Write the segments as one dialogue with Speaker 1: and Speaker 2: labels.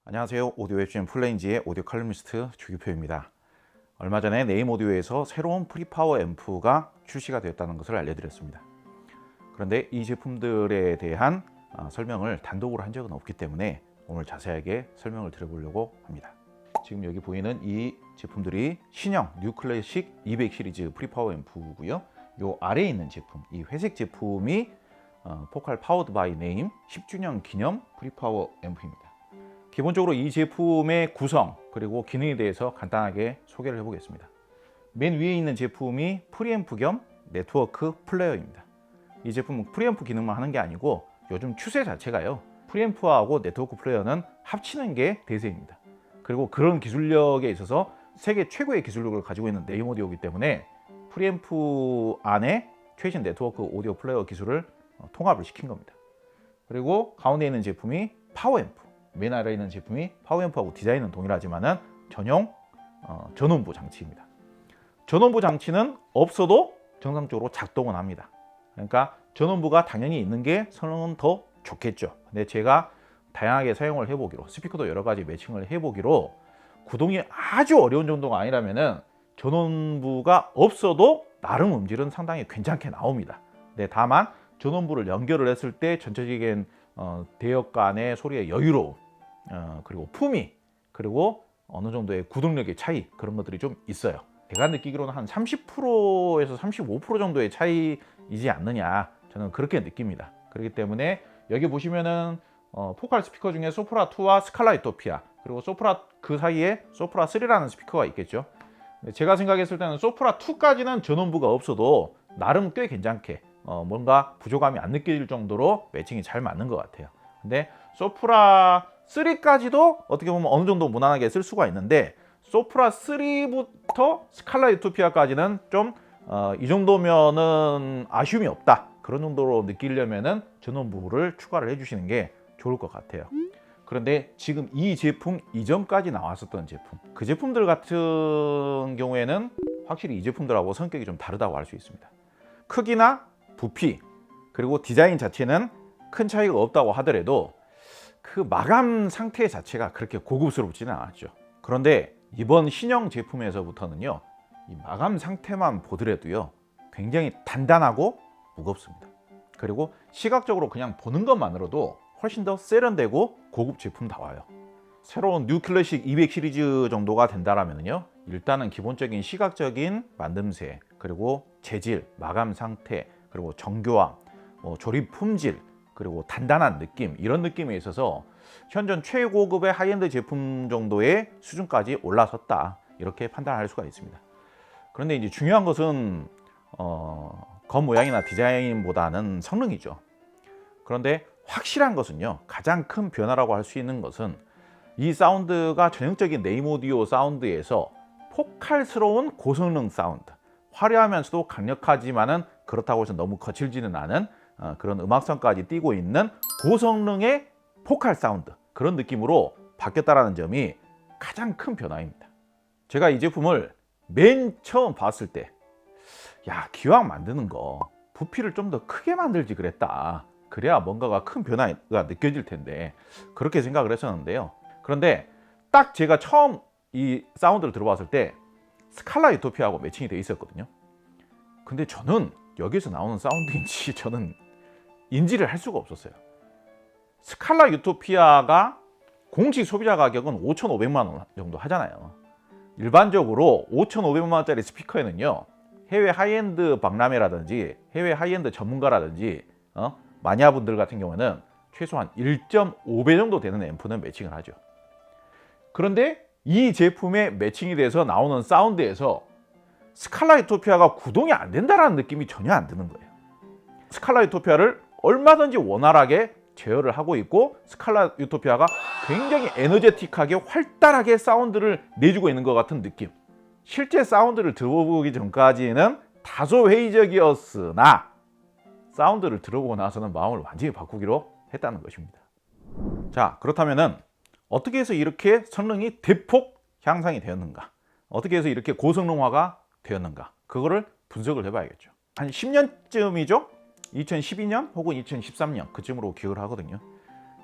Speaker 1: 안녕하세요. 오디오 웹진 플레인지의 오디오 칼럼니스트 주규표입니다. 얼마 전에 네임 오디오에서 새로운 프리파워 앰프가 출시가 되었다는 것을 알려드렸습니다. 그런데 이 제품들에 대한 설명을 단독으로 한 적은 없기 때문에 오늘 자세하게 설명을 드려보려고 합니다. 지금 여기 보이는 이 제품들이 신형 뉴클래식 200 시리즈 프리파워 앰프고요. 요 아래에 있는 제품, 이 회색 제품이 포칼 파워드 바이 네임 10주년 기념 프리파워 앰프입니다. 기본적으로 이 제품의 구성 그리고 기능에 대해서 간단하게 소개를 해보겠습니다. 맨 위에 있는 제품이 프리앰프 겸 네트워크 플레이어입니다. 이 제품은 프리앰프 기능만 하는 게 아니고 요즘 추세 자체가요, 프리앰프하고 네트워크 플레이어는 합치는 게 대세입니다. 그리고 그런 기술력에 있어서 세계 최고의 기술력을 가지고 있는 네임 오디오이기 때문에 프리앰프 안에 최신 네트워크 오디오 플레이어 기술을 통합을 시킨 겁니다. 그리고 가운데 있는 제품이 파워앰프, 맨 아래에 있는 제품이 파워앰프하고 디자인은 동일하지만 전용 전원부 장치입니다. 전원부 장치는 없어도 정상적으로 작동은 합니다. 그러니까 전원부가 당연히 있는 게 성능은 더 좋겠죠. 근데 제가 다양하게 사용을 해보기로, 스피커도 여러 가지 매칭을 해보기로 구동이 아주 어려운 정도가 아니라면 전원부가 없어도 나름 음질은 상당히 괜찮게 나옵니다. 근데 다만 전원부를 연결을 했을 때 전체적인 대역 간의 소리의 여유로움, 그리고 품위, 그리고 어느 정도의 구동력의 차이, 그런 것들이 좀 있어요. 제가 느끼기로는 한 30%에서 35% 정도의 차이이지 않느냐, 저는 그렇게 느낍니다. 그렇기 때문에 여기 보시면은 포칼 스피커 중에 소프라 2와 스칼라 유토피아, 그리고 소프라 그 사이에 소프라 3라는 스피커가 있겠죠. 제가 생각했을 때는 소프라 2까지는 전원부가 없어도 나름 꽤 괜찮게 뭔가 부족함이 안 느껴질 정도로 매칭이 잘 맞는 것 같아요. 근데 소프라 3까지도 어떻게 보면 어느 정도 무난하게 쓸 수가 있는데, 소프라 3부터 스칼라 유토피아까지는 좀 이 정도면은 아쉬움이 없다, 그런 정도로 느끼려면은 전원부를 추가를 해주시는 게 좋을 것 같아요. 그런데 지금 이 제품 이전까지 나왔었던 제품, 그 제품들 같은 경우에는 확실히 이 제품들하고 성격이 좀 다르다고 할 수 있습니다. 크기나 부피, 그리고 디자인 자체는 큰 차이가 없다고 하더라도 그 마감 상태 자체가 그렇게 고급스럽지는 않았죠. 그런데 이번 신형 제품에서부터는요, 이 마감 상태만 보더라도요, 굉장히 단단하고 무겁습니다. 그리고 시각적으로 그냥 보는 것만으로도 훨씬 더 세련되고 고급 제품다워요. 새로운 뉴 클래식 200 시리즈 정도가 된다라면요, 일단은 기본적인 시각적인 만듦새, 그리고 재질, 마감 상태, 그리고 정교함, 조립 품질, 그리고 단단한 느낌, 이런 느낌에 있어서 현존 최고급의 하이엔드 제품 정도의 수준까지 올라섰다, 이렇게 판단할 수가 있습니다. 그런데 이제 중요한 것은 겉모양이나 디자인보다는 성능이죠. 그런데 확실한 것은요, 가장 큰 변화라고 할 수 있는 것은 이 사운드가 전형적인 네임 오디오 사운드에서 포칼스러운 고성능 사운드, 화려하면서도 강력하지만은 그렇다고 해서 너무 거칠지는 않은 그런 음악성까지 띄고 있는 고성능의 포칼 사운드, 그런 느낌으로 바뀌었다는 점이 가장 큰 변화입니다. 제가 이 제품을 맨 처음 봤을 때, 야, 기왕 만드는 거 부피를 좀 더 크게 만들지 그랬다, 그래야 뭔가가 큰 변화가 느껴질 텐데, 그렇게 생각을 했었는데요. 그런데 딱 제가 처음 이 사운드를 들어봤을 때 스칼라 유토피아하고 매칭이 돼 있었거든요. 근데 저는 여기서 나오는 사운드인지 저는 인지를 할 수가 없었어요. 스칼라 유토피아가 공식 소비자 가격은 5,500만 원 정도 하잖아요. 일반적으로 5,500만 원짜리 스피커에는요, 해외 하이엔드 박람회라든지 해외 하이엔드 전문가라든지 마니아분들 같은 경우는 최소한 1.5배 정도 되는 앰프는 매칭을 하죠. 그런데 이 제품에 매칭이 돼서 나오는 사운드에서 스칼라 유토피아가 구동이 안 된다는 느낌이 전혀 안 드는 거예요. 스칼라 유토피아를 얼마든지 원활하게 제어를 하고 있고, 스칼라 유토피아가 굉장히 에너제틱하게 활달하게 사운드를 내주고 있는 것 같은 느낌. 실제 사운드를 들어보기 전까지는 다소 회의적이었으나 사운드를 들어보고 나서는 마음을 완전히 바꾸기로 했다는 것입니다. 자, 그렇다면은 어떻게 해서 이렇게 성능이 대폭 향상이 되었는가, 어떻게 해서 이렇게 고성능화가 되었는가, 그거를 분석을 해봐야겠죠. 한 10년쯤이죠. 2012년 혹은 2013년 그쯤으로 기억을 하거든요.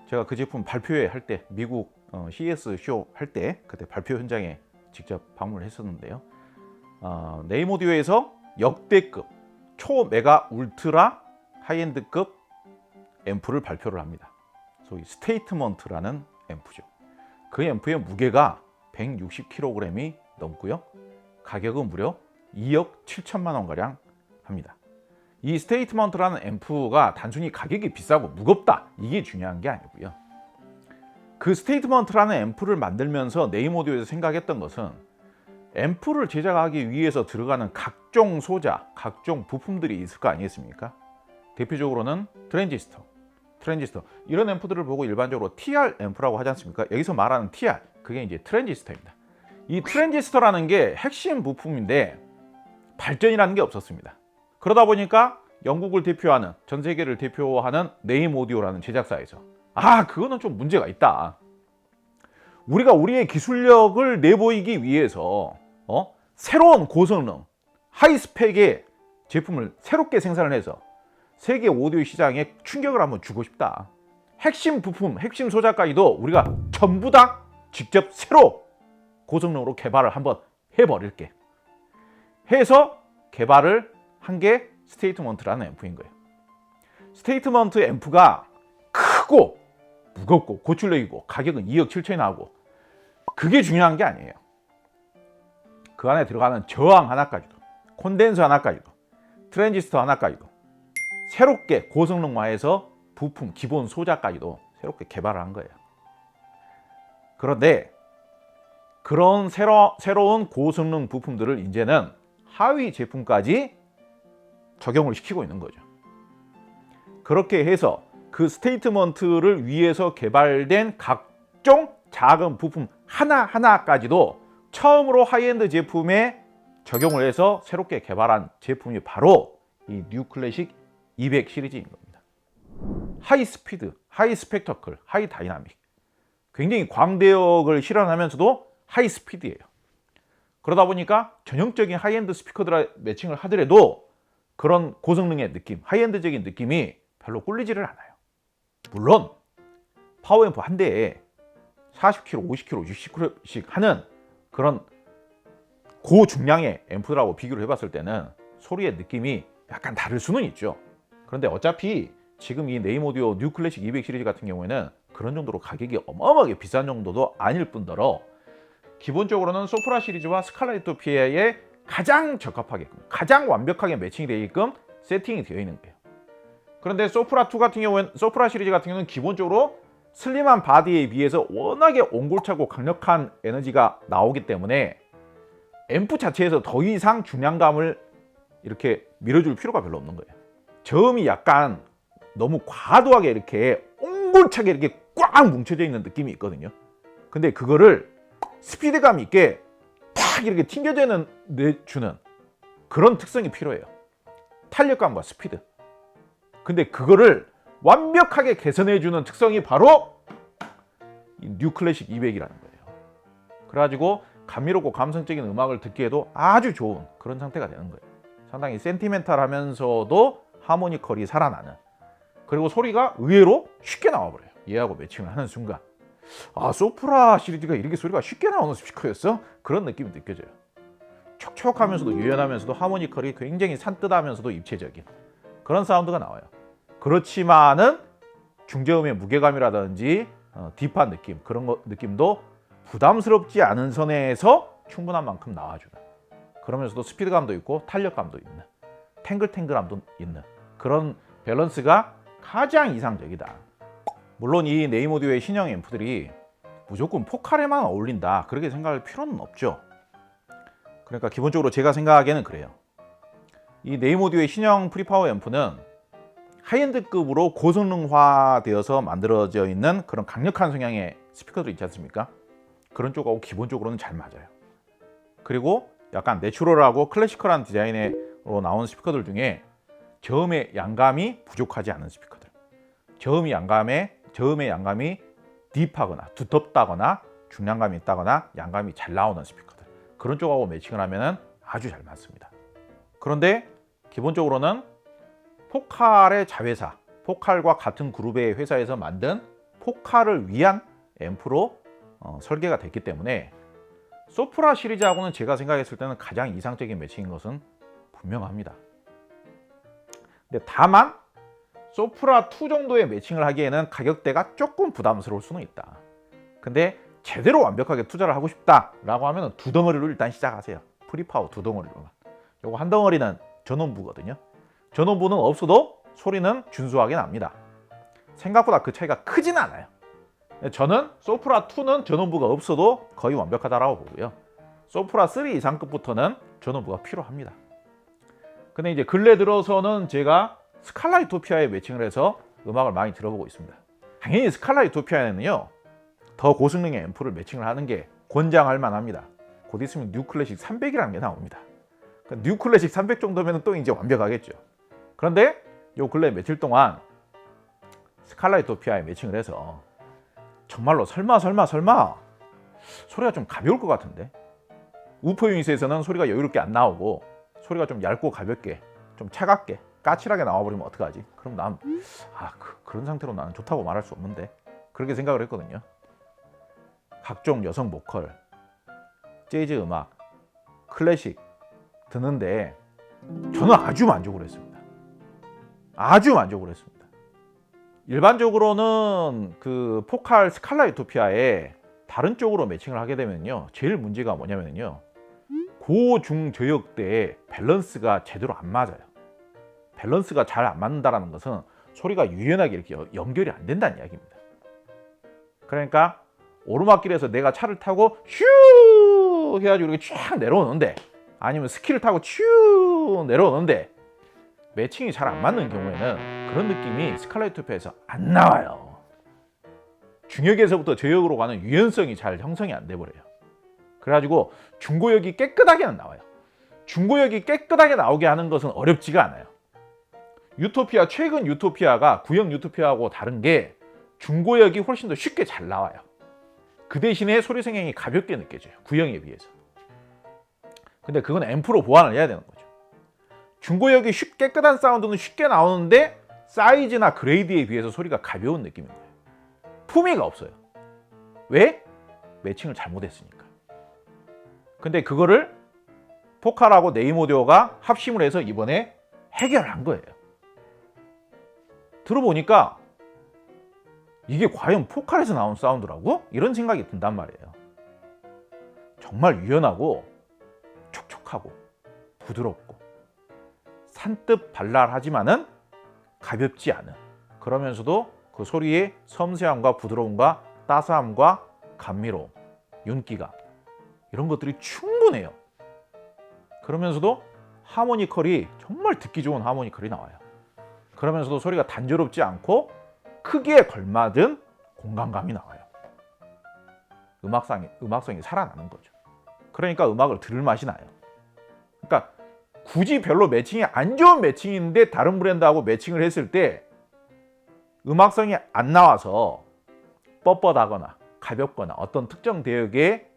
Speaker 1: 제가 그 제품 발표회 할 때 미국 CES 쇼 할 때 그때 발표 현장에 직접 방문을 했었는데요. 네임 오디오에서 역대급 초메가 울트라 하이엔드급 앰프를 발표를 합니다. 소위 스테이트먼트라는 앰프죠. 그 앰프의 무게가 160kg이 넘고요. 가격은 무려 2억 7천만 원가량 합니다. 이 스테이트먼트라는 앰프가 단순히 가격이 비싸고 무겁다 이게 중요한 게 아니고요. 그 스테이트먼트라는 앰프를 만들면서 네임 오디오에서 생각했던 것은 앰프를 제작하기 위해서 들어가는 각종 소자, 각종 부품들이 있을 거 아니겠습니까? 대표적으로는 트랜지스터 이런 앰프들을 보고 일반적으로 TR 앰프라고 하지 않습니까? 여기서 말하는 TR 그게 이제 트랜지스터입니다. 이 트랜지스터라는 게 핵심 부품인데 발전이라는 게 없었습니다. 그러다 보니까 영국을 대표하는 전 세계를 대표하는 네임 오디오라는 제작사에서 그거는 좀 문제가 있다. 우리가 우리의 기술력을 내보이기 위해서 새로운 고성능 하이스펙의 제품을 새롭게 생산을 해서 세계 오디오 시장에 충격을 한번 주고 싶다. 핵심 부품, 핵심 소자까지도 우리가 전부 다 직접 새로 고성능으로 개발을 한번 해버릴게 해서 개발을 한 게 스테이트먼트라는 앰프인 거예요. 스테이트먼트 앰프가 크고 무겁고 고출력이고 가격은 2억 7천이 나오고 그게 중요한 게 아니에요. 그 안에 들어가는 저항 하나까지도 콘덴서 하나까지도 트랜지스터 하나까지도 새롭게 고성능화해서 부품 기본 소자까지도 새롭게 개발을 한 거예요. 그런데 그런 새로운 고성능 부품들을 이제는 하위 제품까지 적용을 시키고 있는 거죠. 그렇게 해서 그 스테이트먼트를 위해서 개발된 각종 작은 부품 하나하나까지도 처음으로 하이엔드 제품에 적용을 해서 새롭게 개발한 제품이 바로 이 뉴클래식 200 시리즈인 겁니다. 하이 스피드, 하이 스펙터클, 하이 다이나믹 굉장히 광대역을 실현하면서도 하이 스피드예요. 그러다 보니까 전형적인 하이엔드 스피커들과 매칭을 하더라도 그런 고성능의 느낌, 하이엔드적인 느낌이 별로 꿀리지를 않아요. 물론 파워앰프 한 대에 40kg, 50kg, 60kg씩 하는 그런 고중량의 앰프들하고 비교를 해봤을 때는 소리의 느낌이 약간 다를 수는 있죠. 그런데 어차피 지금 이 네임 오디오 뉴클래식 200 시리즈 같은 경우에는 그런 정도로 가격이 어마어마하게 비싼 정도도 아닐 뿐더러 기본적으로는 소프라 시리즈와 스칼라 유토피아에 가장 적합하게끔 가장 완벽하게 매칭이 되게끔 세팅이 되어 있는 거예요. 그런데 소프라 시리즈 같은 경우는 기본적으로 슬림한 바디에 비해서 워낙에 옹골차고 강력한 에너지가 나오기 때문에 앰프 자체에서 더 이상 중량감을 이렇게 밀어줄 필요가 별로 없는 거예요. 저음이 약간 너무 과도하게 이렇게 옹골차게 이렇게 꽉 뭉쳐져 있는 느낌이 있거든요. 근데 그거를 스피드감 있게 탁 이렇게 튕겨져 내주는 그런 특성이 필요해요. 탄력감과 스피드. 근데 그거를 완벽하게 개선해주는 특성이 바로 이 뉴클래식 200이라는 거예요. 그래가지고 감미롭고 감성적인 음악을 듣기에도 아주 좋은 그런 상태가 되는 거예요. 상당히 센티멘탈하면서도 하모니컬이 살아나는, 그리고 소리가 의외로 쉽게 나와버려요. 얘하고 매칭을 하는 순간 소프라 시리즈가 이렇게 소리가 쉽게 나오는 스피커였어? 그런 느낌이 느껴져요. 촉촉하면서도 유연하면서도 하모니컬이 굉장히 산뜻하면서도 입체적인 그런 사운드가 나와요. 그렇지만은 중저음의 무게감이라든지 딥한 느낌, 그런 느낌도 부담스럽지 않은 선에서 충분한 만큼 나와주는, 그러면서도 스피드감도 있고 탄력감도 있는, 탱글탱글함도 있는 그런 밸런스가 가장 이상적이다. 물론 이 네임 오디오의 신형 앰프들이 무조건 포칼에만 어울린다 그렇게 생각할 필요는 없죠. 그러니까 기본적으로 제가 생각하기에는 그래요. 이 네임 오디오의 신형 프리파워 앰프는 하이엔드급으로 고성능화되어서 만들어져 있는 그런 강력한 성향의 스피커들 있지 않습니까? 그런 쪽하고 기본적으로는 잘 맞아요. 그리고 약간 내추럴하고 클래시컬한 디자인으로 나온 스피커들 중에 저음의 양감이 부족하지 않은 스피커들, 저음의 양감이 딥하거나 두텁다거나 중량감이 있다거나 양감이 잘 나오는 스피커들, 그런 쪽하고 매칭을 하면 아주 잘 맞습니다. 그런데 기본적으로는 포칼의 자회사, 포칼과 같은 그룹의 회사에서 만든 포칼을 위한 앰프로 설계가 됐기 때문에 소프라 시리즈하고는 제가 생각했을 때는 가장 이상적인 매칭인 것은 분명합니다. 근데 다만 소프라 2 정도의 매칭을 하기에는 가격대가 조금 부담스러울 수는 있다. 근데 제대로 완벽하게 투자를 하고 싶다라고 하면 두 덩어리로 일단 시작하세요. 프리파워 두 덩어리로만. 요거 한 덩어리는 전원부거든요. 전원부는 없어도 소리는 준수하게 납니다. 생각보다 그 차이가 크지는 않아요. 저는 소프라 2는 전원부가 없어도 거의 완벽하다라고 보고요. 소프라 3 이상급부터는 전원부가 필요합니다. 근데 이제 근래 들어서는 제가 스칼라 유토피아에 매칭을 해서 음악을 많이 들어보고 있습니다. 당연히 스칼라 유토피아에는요, 더 고성능의 앰프를 매칭을 하는 게 권장할 만합니다. 곧 있으면 뉴 클래식 300이라는 게 나옵니다. 뉴 클래식 300 정도면 또 이제 완벽하겠죠. 그런데 요 근래 며칠 동안 스칼라 유토피아에 매칭을 해서 정말로 설마 소리가 좀 가벼울 것 같은데, 우퍼 유닛에서는 소리가 여유롭게 안 나오고 소리가 좀 얇고 가볍게 좀 차갑게 까칠하게 나와버리면 어떡하지? 그럼 난 그런 상태로 나는 좋다고 말할 수 없는데, 그렇게 생각을 했거든요. 각종 여성 보컬, 재즈 음악, 클래식 듣는데 저는 아주 만족을 했습니다. 아주 만족을 했습니다. 일반적으로는 그 포칼 스칼라 유토피아에 다른 쪽으로 매칭을 하게 되면요, 제일 문제가 뭐냐면요, 고중 저역대의 밸런스가 제대로 안 맞아요. 밸런스가 잘 안 맞는다는 것은 소리가 유연하게 이렇게 연결이 안 된다는 이야기입니다. 그러니까 오르막길에서 내가 차를 타고 슈 해가지고 이렇게 쫙 내려오는데, 아니면 스키를 타고 슈 내려오는데 매칭이 잘 안 맞는 경우에는 그런 느낌이 스칼라 유토피아에서 안 나와요. 중역에서부터 저역으로 가는 유연성이 잘 형성이 안 돼버려요. 그래가지고 중고역이 깨끗하게는 나와요. 중고역이 깨끗하게 나오게 하는 것은 어렵지가 않아요. 유토피아, 최근 유토피아가 구형 유토피아하고 다른 게 중고역이 훨씬 더 쉽게 잘 나와요. 그 대신에 소리 성향이 가볍게 느껴져요, 구형에 비해서. 근데 그건 앰프로 보완을 해야 되는 거죠. 중고역이 깨끗한 사운드는 쉽게 나오는데 사이즈나 그레이드에 비해서 소리가 가벼운 느낌인 거예요. 품위가 없어요. 왜? 매칭을 잘못했으니까. 근데 그거를 포칼하고 네임오디오가 합심을 해서 이번에 해결한 거예요. 들어보니까 이게 과연 포칼에서 나온 사운드라고? 이런 생각이 든단 말이에요. 정말 유연하고 촉촉하고 부드럽고 산뜻 발랄하지만은 가볍지 않은, 그러면서도 그 소리의 섬세함과 부드러움과 따스함과 감미로움, 윤기감, 이런 것들이 충분해요. 그러면서도 하모니컬이 정말 듣기 좋은 하모니컬이 나와요. 그러면서도 소리가 단조롭지 않고 크기에 걸맞은 공간감이 나와요. 음악성이 살아나는 거죠. 그러니까 음악을 들을 맛이 나요. 그러니까 굳이 별로 매칭이 안 좋은 매칭인데 다른 브랜드하고 매칭을 했을 때 음악성이 안 나와서 뻣뻣하거나 가볍거나 어떤 특정 대역에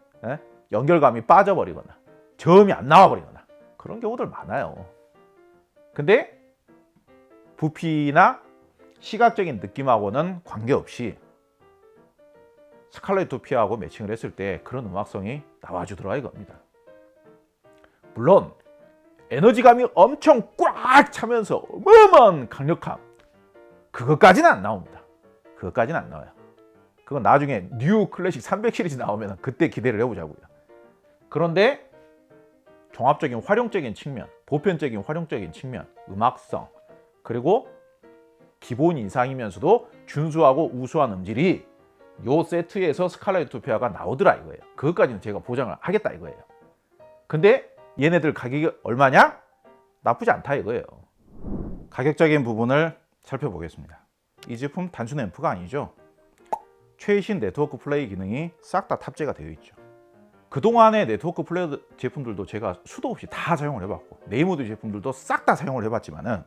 Speaker 1: 연결감이 빠져버리거나 저음이 안 나와버리거나 그런 경우들 많아요. 근데 부피나 시각적인 느낌하고는 관계없이 스칼라 유토피아하고 매칭을 했을 때 그런 음악성이 나와주더라 이겁니다. 물론 에너지감이 엄청 꽉 차면서 어마어마한 강력함, 그것까지는 안 나옵니다. 그것까지는 안 나와요. 그건 나중에 뉴 클래식 300 시리즈 나오면 그때 기대를 해보자고요. 그런데 종합적인 활용적인 측면, 보편적인 활용적인 측면, 음악성, 그리고 기본 이상이면서도 준수하고 우수한 음질이 요 세트에서 스칼라 유토피아가 나오더라 이거예요. 그것까지는 제가 보장을 하겠다 이거예요. 근데 얘네들 가격이 얼마냐? 나쁘지 않다 이거예요. 가격적인 부분을 살펴보겠습니다. 이 제품 단순 앰프가 아니죠. 최신 네트워크 플레이 기능이 싹 다 탑재가 되어 있죠. 그동안의 네트워크 플레이 제품들도 제가 수도 없이 다 사용을 해봤고, 네이모드 제품들도 싹 다 사용을 해봤지만은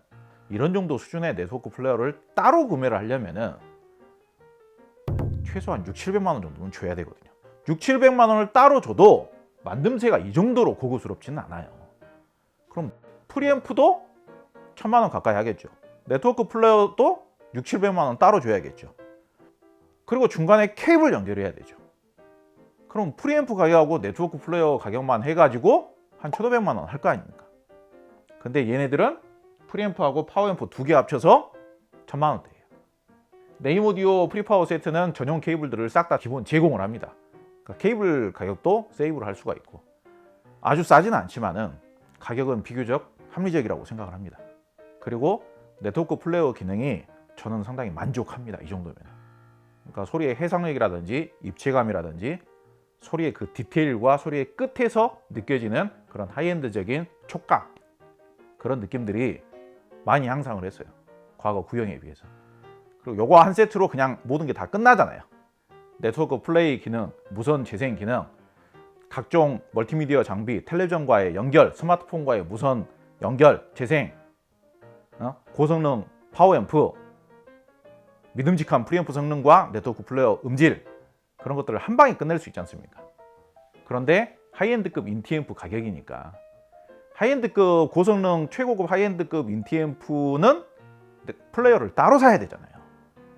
Speaker 1: 이런 정도 수준의 네트워크 플레이어를 따로 구매를 하려면은 최소한 600~700만 원 정도는 줘야 되거든요. 600~700만 원을 따로 줘도 만듦새가 이 정도로 고급스럽지는 않아요. 그럼 프리앰프도 1000만 원 가까이 하겠죠. 네트워크 플레이어도 600~700만 원 따로 줘야겠죠. 그리고 중간에 케이블 연결해야 되죠. 그럼 프리앰프 가격하고 네트워크 플레이어 가격만 해가지고 한 1,500만 원 할 거 아닙니까? 근데 얘네들은 프리앰프하고 파워앰프 두 개 합쳐서 1,000만 원대예요. 네임오디오 프리파워 세트는 전용 케이블들을 싹 다 기본 제공을 합니다. 그러니까 케이블 가격도 세이브를 할 수가 있고, 아주 싸지는 않지만은 가격은 비교적 합리적이라고 생각을 합니다. 그리고 네트워크 플레이어 기능이 저는 상당히 만족합니다. 이 정도면. 그러니까 소리의 해상력이라든지 입체감이라든지 소리의 그 디테일과 소리의 끝에서 느껴지는 그런 하이엔드적인 촉감, 그런 느낌들이 많이 향상을 했어요. 과거 구형에 비해서. 그리고 요거 한 세트로 그냥 모든 게 다 끝나잖아요. 네트워크 플레이 기능, 무선 재생 기능, 각종 멀티미디어 장비, 텔레비전과의 연결, 스마트폰과의 무선 연결, 재생, 고성능 파워앰프, 믿음직한 프리앰프 성능과 네트워크 플레이어 음질, 그런 것들을 한 방에 끝낼 수 있지 않습니까? 그런데 하이엔드급 인티앰프 가격이니까, 하이엔드급 고성능 최고급 하이엔드급 인티앰프는 플레이어를 따로 사야 되잖아요.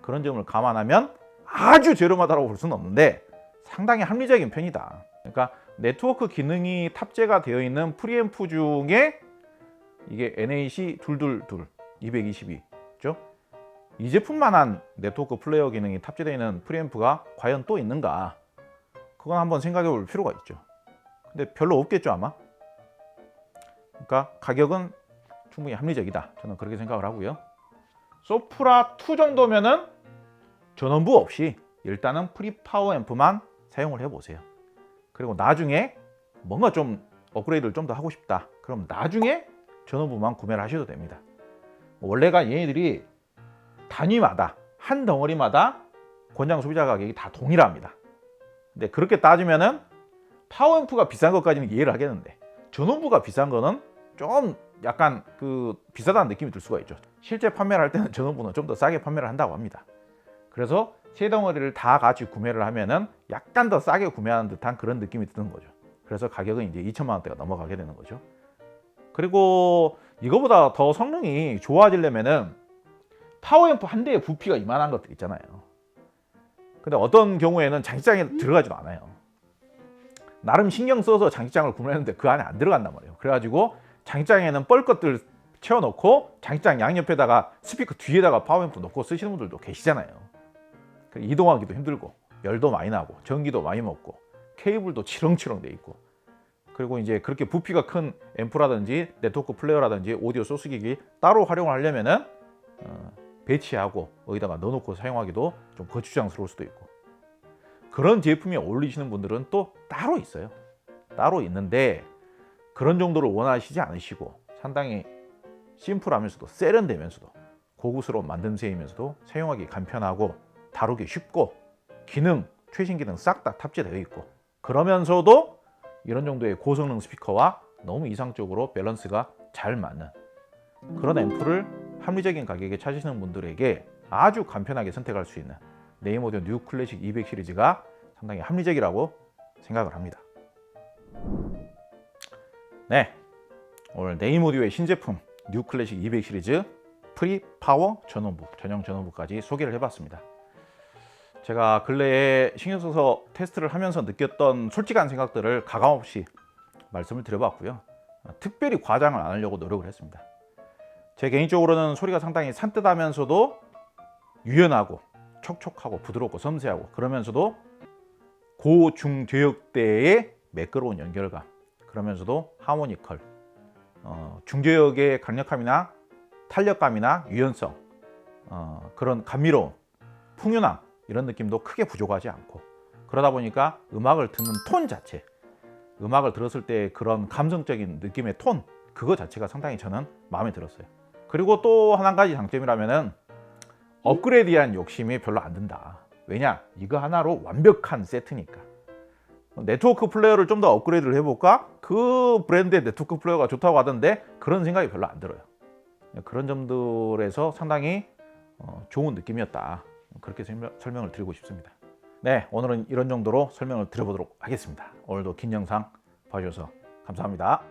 Speaker 1: 그런 점을 감안하면 아주 저렴하다고 볼 수는 없는데 상당히 합리적인 편이다. 그러니까 네트워크 기능이 탑재가 되어 있는 프리앰프 중에 이게 NAC 222죠. 이 제품만한 네트워크 플레이어 기능이 탑재되어 있는 프리앰프가 과연 또 있는가? 그건 한번 생각해 볼 필요가 있죠. 근데 별로 없겠죠, 아마. 그러니까 가격은 충분히 합리적이다. 저는 그렇게 생각을 하고요. 소프라 2 정도면은 전원부 없이 일단은 프리파워 앰프만 사용을 해보세요. 그리고 나중에 뭔가 좀 업그레이드를 좀 더 하고 싶다. 그럼 나중에 전원부만 구매를 하셔도 됩니다. 원래가 얘네들이 단위마다, 한 덩어리마다 권장 소비자 가격이 다 동일합니다. 근데 그렇게 따지면은 파워앰프가 비싼 것까지는 이해를 하겠는데 전원부가 비싼 거는 좀 약간 그 비싸다는 느낌이 들 수가 있죠. 실제 판매를 할 때는 전원부는 좀 더 싸게 판매를 한다고 합니다. 그래서 세 덩어리를 다 같이 구매를 하면은 약간 더 싸게 구매하는 듯한 그런 느낌이 드는 거죠. 그래서 가격은 이제 2천만 원대가 넘어가게 되는 거죠. 그리고 이거보다 더 성능이 좋아지려면은 파워앰프 한 대의 부피가 이만한 것들 있잖아요. 근데 어떤 경우에는 장식장에 들어가지도 않아요. 나름 신경 써서 장식장을 구매했는데 그 안에 안 들어간단 말이에요. 그래가지고 장식장에는 뻘 것들 채워놓고 장식장 양옆에다가 스피커 뒤에다가 파워앰프 놓고 쓰시는 분들도 계시잖아요. 이동하기도 힘들고 열도 많이 나고 전기도 많이 먹고 케이블도 치렁치렁 돼 있고, 그리고 이제 그렇게 부피가 큰 앰프라든지 네트워크 플레이어라든지 오디오 소스기기 따로 활용을 하려면은 배치하고 어디다가 넣어놓고 사용하기도 좀 거추장스러울 수도 있고, 그런 제품이 어울리시는 분들은 또 따로 있어요. 따로 있는데 그런 정도를 원하시지 않으시고 상당히 심플하면서도 세련되면서도 고급스러운 만듦새이면서도 사용하기 간편하고 다루기 쉽고 기능, 최신 기능 싹 다 탑재되어 있고, 그러면서도 이런 정도의 고성능 스피커와 너무 이상적으로 밸런스가 잘 맞는 그런 앰프를 합리적인 가격에 찾으시는 분들에게 아주 간편하게 선택할 수 있는 네임오디오 뉴 클래식 200 시리즈가 상당히 합리적이라고 생각을 합니다. 네, 오늘 네임오디오의 신제품 뉴 클래식 200 시리즈 프리파워 전원부, 전용 전원부까지 소개를 해봤습니다. 제가 근래에 신경 써서 테스트를 하면서 느꼈던 솔직한 생각들을 가감없이 말씀을 드려봤고요. 특별히 과장을 안 하려고 노력을 했습니다. 제 개인적으로는 소리가 상당히 산뜻하면서도 유연하고 촉촉하고 부드럽고 섬세하고, 그러면서도 고중저역대의 매끄러운 연결감, 그러면서도 하모니컬, 중저역의 강력함이나 탄력감이나 유연성, 그런 감미로움, 풍요남, 이런 느낌도 크게 부족하지 않고, 그러다 보니까 음악을 듣는 톤 자체, 음악을 들었을 때 그런 감성적인 느낌의 톤, 그거 자체가 상당히 저는 마음에 들었어요. 그리고 또 한 가지 장점이라면은 업그레이드한 욕심이 별로 안 든다. 왜냐? 이거 하나로 완벽한 세트니까. 네트워크 플레이어를 좀 더 업그레이드를 해볼까? 그 브랜드의 네트워크 플레이어가 좋다고 하던데 그런 생각이 별로 안 들어요. 그런 점들에서 상당히 좋은 느낌이었다. 그렇게 설명을 드리고 싶습니다. 네, 오늘은 이런 정도로 설명을 드려보도록 하겠습니다. 오늘도 긴 영상 봐주셔서 감사합니다.